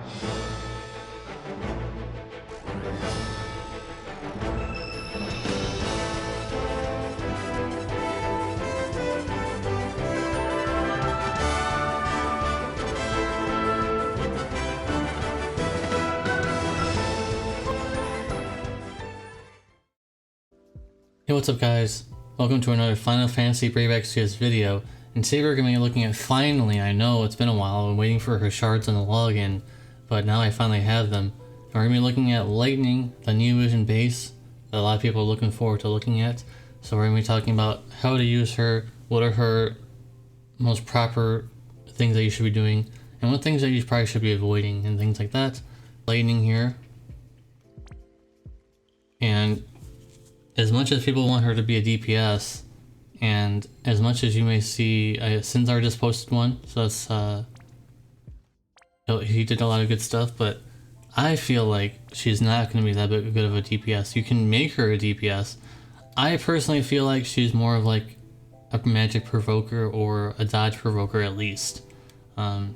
Hey, what's up guys? Welcome to another Final Fantasy Brave Exvius video, and today we're going to be looking at, finally, I know it's been a while, I've been waiting for her shards on the login, but now I finally have them. And we're going to be looking at Lightning, the new vision base that a lot of people are looking forward to looking at. So we're going to be talking about how to use her, what are her most proper things that you should be doing, and what things that you probably should be avoiding, and things like that. Lightning here. And as much as people want her to be a DPS, and as much as you may see, Sinzar just posted one, so that's, he did a lot of good stuff, but I feel like she's not going to be that good of a DPS. You can make her a DPS. I personally feel like she's more of like a magic provoker or a dodge provoker at least. And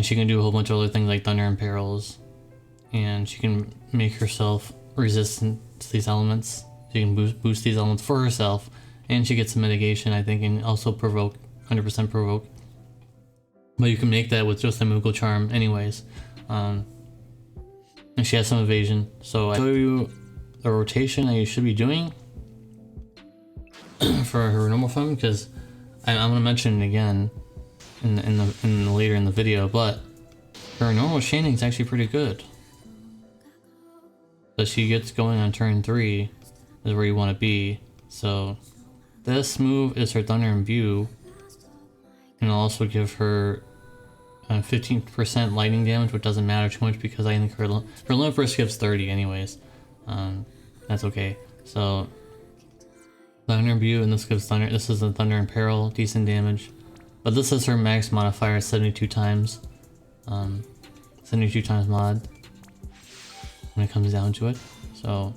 she can do a whole bunch of other things like Thunder and Perils, and she can make herself resistant to these elements. She can boost these elements for herself, and she gets some mitigation, I think, and also provoke, 100% provoke. But you can make that with just a Moogle Charm anyways. And she has some evasion. So I show you the rotation that you should be doing for her normal form, because I'm going to mention it again later in the video, but her normal chaining is actually pretty good. That she gets going on turn 3 is where you want to be. So this move is her Thunder Imbue, and I'll also give her 15% lightning damage, which doesn't matter too much because I think her limit burst gives 30 anyways. That's okay. So Thunder Imbue, and this gives Thunder. This is the Thunder and Peril, decent damage, but this is her max modifier, 72 times. 72 times mod when it comes down to it. So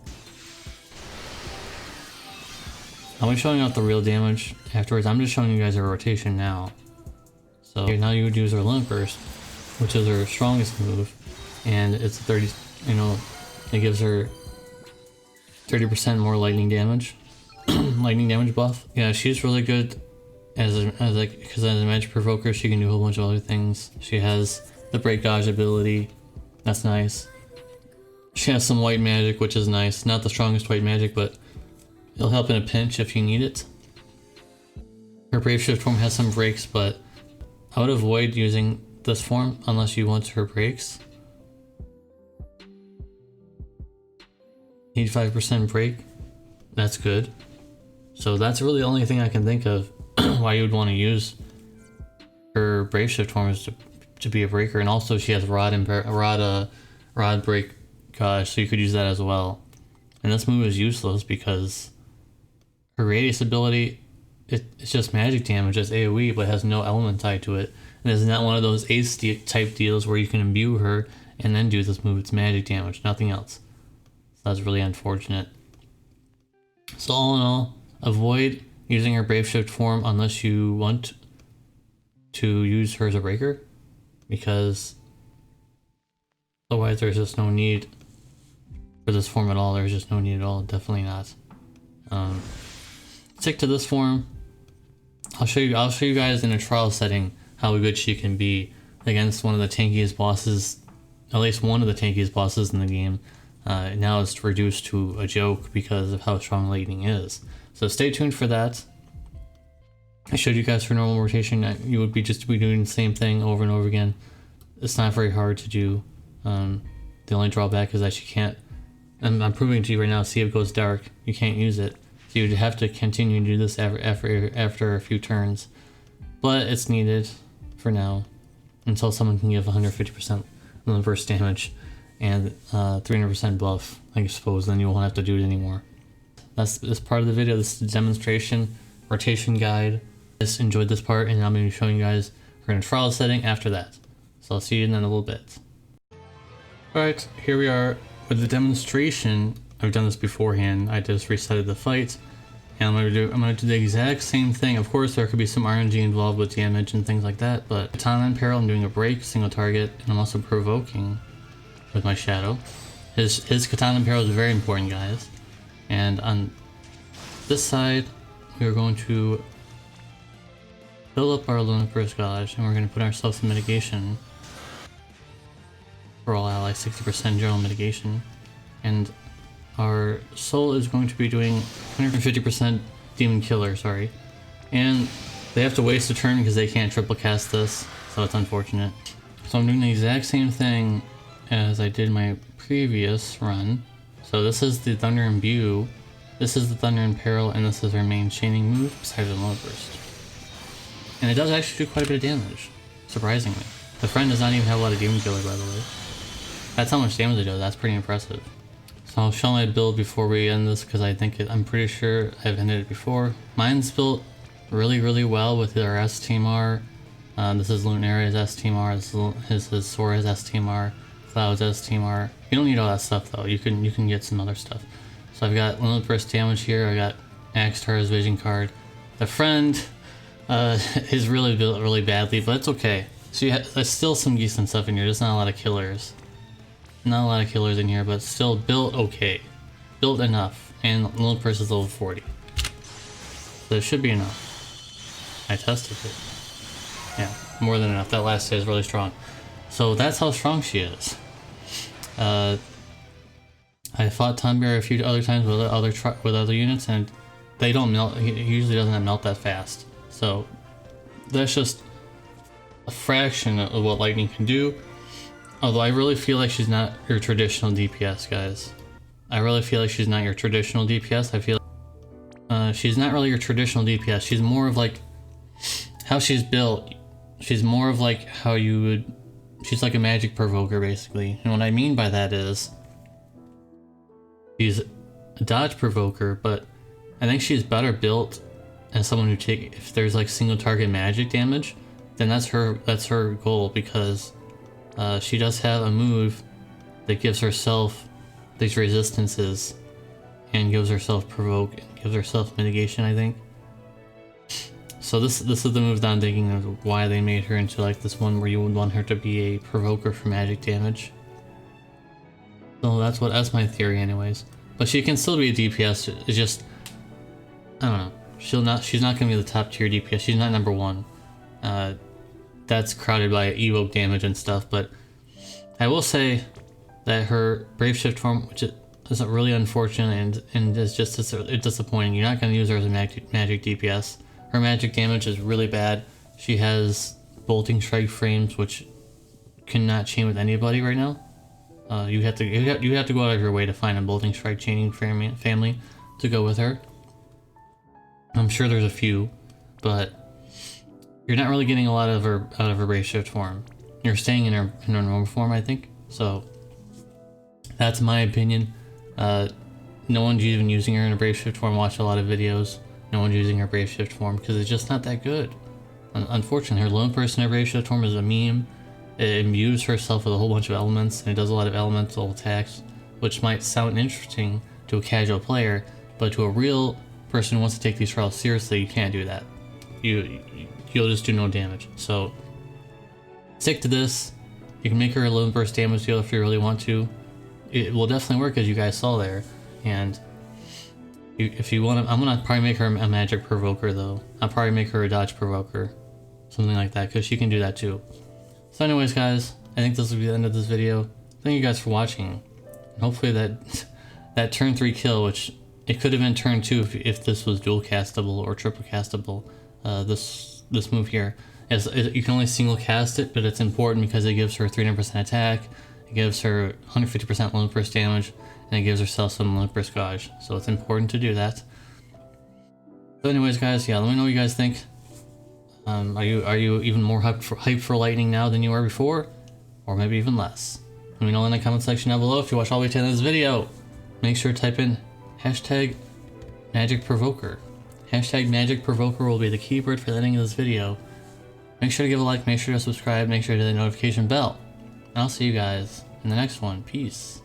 I'll be showing out the real damage afterwards. I'm just showing you guys her rotation now. So now you would use her limit burst, which is her strongest move, and it's 30, you know, it gives her 30% more lightning damage. Lightning damage buff. Yeah, she's really good because as a magic provoker, she can do a whole bunch of other things. She has the break dodge ability. That's nice. She has some white magic, which is nice. Not the strongest white magic, but it'll help in a pinch if you need it. Her Brave Shift form has some breaks, but I would avoid using this form unless you want her breaks. 85% break. That's good. So that's really the only thing I can think of why you would want to use her Brave Shift form is to be a breaker. And also she has Rod break. Gosh, so you could use that as well. And this move is useless because her radius ability, it's just magic damage, it's AoE, but has no element tied to it. And it's not one of those ace type deals where you can imbue her and then do this move. It's magic damage, nothing else. So that's really unfortunate. So all in all, avoid using her Brave Shift form unless you want to use her as a breaker, because otherwise there's just no need for this form at all. There's just no need at all, definitely not. Stick to this form. I'll show you guys in a trial setting how good she can be against one of the tankiest bosses, at least one of the tankiest bosses in the game. Now it's reduced to a joke because of how strong Lightning is. So stay tuned for that. I showed you guys for normal rotation. You would be doing the same thing over and over again. It's not very hard to do. The only drawback is that you can't, and I'm proving to you right now, see if it goes dark, you can't use it. So you'd have to continue to do this after a few turns. But it's needed for now, until someone can give 150% limit burst damage and 300% buff, I suppose, then you won't have to do it anymore. That's this part of the video. This is the demonstration rotation guide. I just enjoyed this part, and I'm going to be showing you guys we're in a trial setting after that. So I'll see you in a little bit. Alright, here we are with the demonstration. I've done this beforehand. I just resetted the fight, And I'm gonna do the exact same thing. Of course, there could be some RNG involved with damage and things like that, but Katana in Peril, I'm doing a break, single target, and I'm also provoking with my Shadow. His Katana in Peril is very important, guys. And on this side, we are going to build up our Lunapar's Gouge, and we're going to put ourselves in mitigation for all allies, 60% general mitigation. And our soul is going to be doing 150% demon killer, sorry. And they have to waste a turn because they can't triple cast this, so it's unfortunate. So I'm doing the exact same thing as I did my previous run. So this is the Thunder Imbue, this is the Thunder in Peril, and this is our main chaining move besides the Lone Burst. And it does actually do quite a bit of damage, surprisingly. The friend does not even have a lot of demon killer, by the way. That's how much damage it does, that's pretty impressive. So I'll show my build before we end this because I'm pretty sure I've ended it before. Mine's built really well with our STMR. This is Lunaria's STMR, this is Sora's STMR, Cloud's STMR. You don't need all that stuff though, you can get some other stuff. So I've got Limited Burst damage here, I got Axtar's Vision card. The friend is really built really badly, but it's okay. So there's still some decent stuff in here, there's not a lot of killers. Not a lot of killers in here, but still built okay. Built enough, and Limited Burst is level 40. So it should be enough. I tested it. Yeah, more than enough. That last hit is really strong. So that's how strong she is. I fought Tonberry a few other times with other units, and they don't melt. He usually doesn't melt that fast. So that's just a fraction of what lightning can do. Although I really feel like she's not your traditional DPS, guys. I really feel like she's not your traditional DPS. I feel like she's not really your traditional DPS. She's more of like how she's built. She's more of like how you would. She's like a magic provoker, basically. And what I mean by that is she's a dodge provoker, but I think she's better built as someone who if there's like single target magic damage, then that's her goal, because she does have a move that gives herself these resistances and gives herself provoke and gives herself mitigation, I think. So this is the move that I'm thinking of why they made her into like this one where you would want her to be a provoker for magic damage. So that's my theory anyways. But she can still be a DPS, it's just, I don't know, she's not gonna be the top tier DPS, she's not number one. That's crowded by evoke damage and stuff, but I will say that her Brave Shift form, which is really unfortunate and is just it's disappointing. You're not going to use her as a magic DPS. Her magic damage is really bad. She has Bolting Strike frames, which cannot chain with anybody right now. You have to go out of your way to find a Bolting Strike chaining family to go with her. I'm sure there's a few, but you're not really getting a lot of her out of her Brave Shift form. You're staying in her normal form, I think. So that's my opinion. No one's even using her in a Brave Shift form. Watch a lot of videos. No one's using her Brave Shift form because it's just not that good. Unfortunately, her lone person in her Brave Shift form is a meme. It imbues herself with a whole bunch of elements, and it does a lot of elemental attacks, which might sound interesting to a casual player, but to a real person who wants to take these trials seriously, you can't do that. You'll just do no damage. So stick to this. You can make her a low burst damage deal if you really want to. It will definitely work, as you guys saw there. And if you want to, I'm gonna probably make her a magic provoker though. I'll probably make her a dodge provoker, something like that, because she can do that too. So anyways, guys, I think this will be the end of this video. Thank you guys for watching. And hopefully that turn 3 kill, which it could have been turn 2 if this was dual castable or triple castable. This move here, you can only single cast it, but it's important because it gives her 300% attack, it gives her 150% lone burst damage, and it gives herself some lone burst gauge. So it's important to do that. So anyways, guys, yeah, let me know what you guys think. Are you even more hyped for lightning now than you were before, or maybe even less? Let me know in the comment section down below. If you watch all the way to the end of this video, make sure to type in hashtag magic provoker. Hashtag magic provoker will be the keyword for the ending of this video. Make sure to give a like, make sure to subscribe, make sure to hit the notification bell. And I'll see you guys in the next one. Peace.